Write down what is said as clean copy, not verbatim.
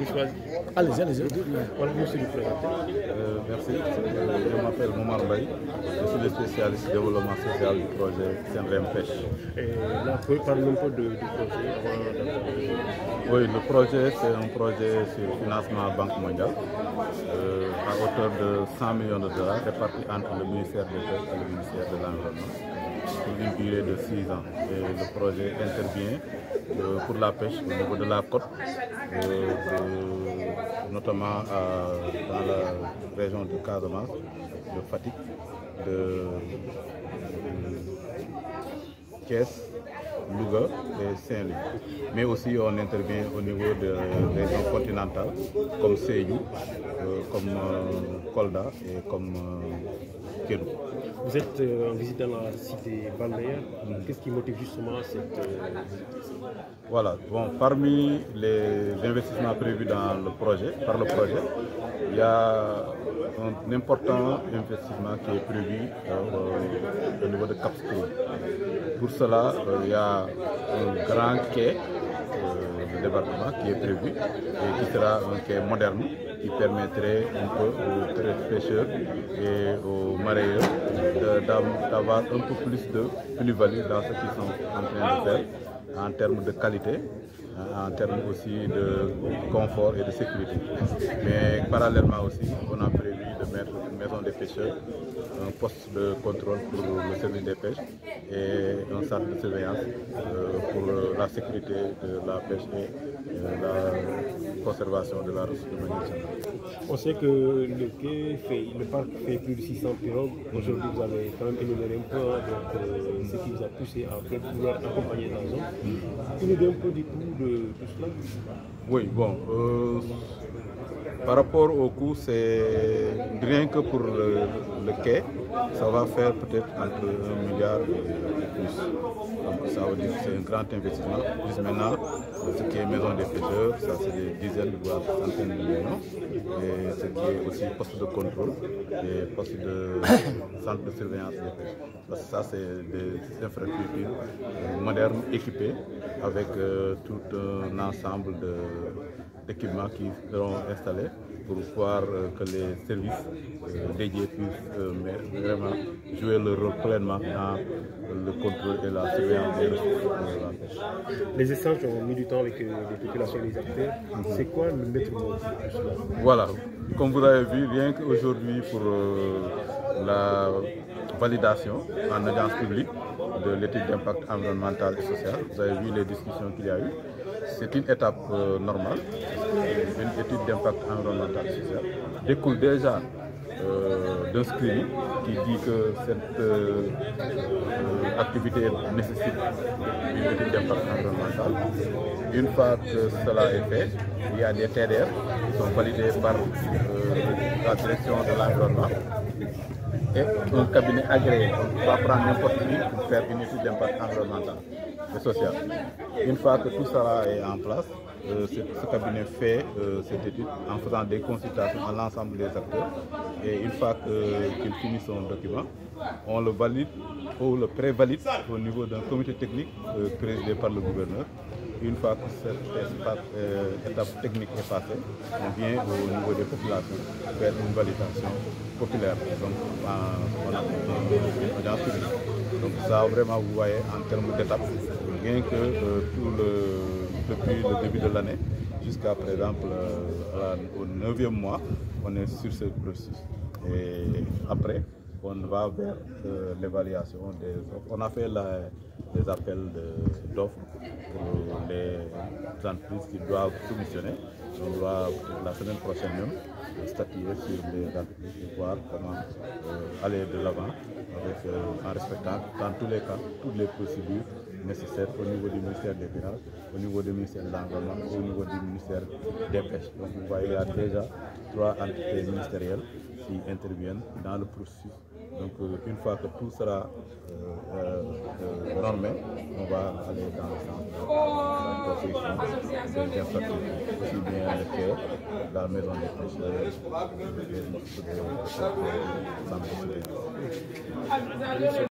avez choisi. Allez-y, allez-y. Voilà, monsieur le présenter. Merci. Je m'appelle Momar Mbaye. Je suis le spécialiste développement social du projet Senrem Pêche. Et là, vous pouvez parler un peu du projet Oui, le projet, c'est un projet sur financement Banque mondiale à hauteur de 100 millions de dollars répartis entre le ministère des Pêches et le ministère de l'Environnement pour une durée de 6 ans. Et le projet intervient pour la pêche au niveau de la côte, notamment dans la région de Casamance, de Fatick, de Thiès, Louga et Saint-Louis. Mais aussi on intervient au niveau des régions continentales comme Sédhiou, comme Kolda et comme Kédougou. Vous êtes en visite dans la cité balnéaire. Qu'est-ce qui motive justement cette visite? Voilà, bon, parmi les investissements prévus par le projet, il y a un important investissement qui est prévu au niveau de Cap Skirring. Pour cela, il y a un grand quai de débarquement qui est prévu et qui sera un quai moderne qui permettrait un peu aux pêcheurs et aux mareyeurs d'avoir un peu plus de plus-value dans ce qu'ils sont en train de faire en termes de qualité, en termes aussi de confort et de sécurité. Mais parallèlement aussi, on a prévu de mettre une maison des pêcheurs, un poste de contrôle pour le service des pêches et un centre de surveillance pour la sécurité de la pêche et la conservation de la ressource de manière générale. On sait que le parc fait plus de 600 pirogues. Aujourd'hui, vous avez quand même énuméré un peu ce qui vous a poussé à pouvoir accompagner dans la zone. Une idée un peu du coût de tout cela? Oui, bon. Par rapport au coût, c'est rien que pour le quai, ça va faire peut-être entre 1 milliard et plus. Donc ça veut dire que c'est un grand investissement. Plus maintenant, ce qui est maison des pêcheurs, ça c'est des dizaines, voire centaines de millions. Et ce qui est aussi poste de contrôle et poste de centre de surveillance des pêches. Parce que ça c'est des infrastructures modernes, équipées, avec tout un ensemble d'équipements qui seront installés pour voir que les services dédiés puissent vraiment jouer leur rôle pleinement dans le contrôle et la surveillance des ressources de la pêche. Les échanges ont mis du temps avec les populations et les acteurs. C'est quoi le maître mot de tout cela? Voilà, comme vous avez vu, rien qu'aujourd'hui pour la validation en audience publique de l'étude d'impact environnemental et social, vous avez vu les discussions qu'il y a eu. C'est une étape normale, une étude d'impact environnemental et social découle déjà d'un screening qui dit que cette activité nécessite une étude d'impact environnemental. Une fois que cela est fait, il y a des TDR qui sont validés par la direction de l'environnement et un cabinet agréé. On ne peut pas prendre n'importe qui pour faire une étude d'impact environnemental et social. Une fois que tout cela est en place, ce cabinet fait cette étude en faisant des consultations à l'ensemble des acteurs. Et une fois qu'il finit son document, on le valide ou le prévalide au niveau d'un comité technique présidé par le gouverneur. Une fois que cette étape technique est passée, on vient au niveau des populations faire une validation populaire. Donc, on a une audience publique. Donc ça, vraiment, vous voyez, en termes d'étapes, rien que depuis le début de l'année jusqu'à, par exemple, au 9e mois, on est sur ce processus. Et après, on va vers l'évaluation des offres. On a fait des appels d'offres pour les entreprises qui doivent soumissionner. On va, la semaine prochaine même, statuer sur les entreprises et voir comment aller de l'avant en respectant dans tous les cas toutes les procédures nécessaires au niveau du ministère des Finances, au niveau du ministère de l'Environnement, au niveau du ministère des Pêches. Donc vous voyez, il y a déjà 3 entités ministérielles qui interviennent dans le processus. Donc une fois que tout sera normé, on va aller dans le sens de la construction des infrastructures, aussi bien le quai, la maison des pêcheurs, et les centres de surveillance.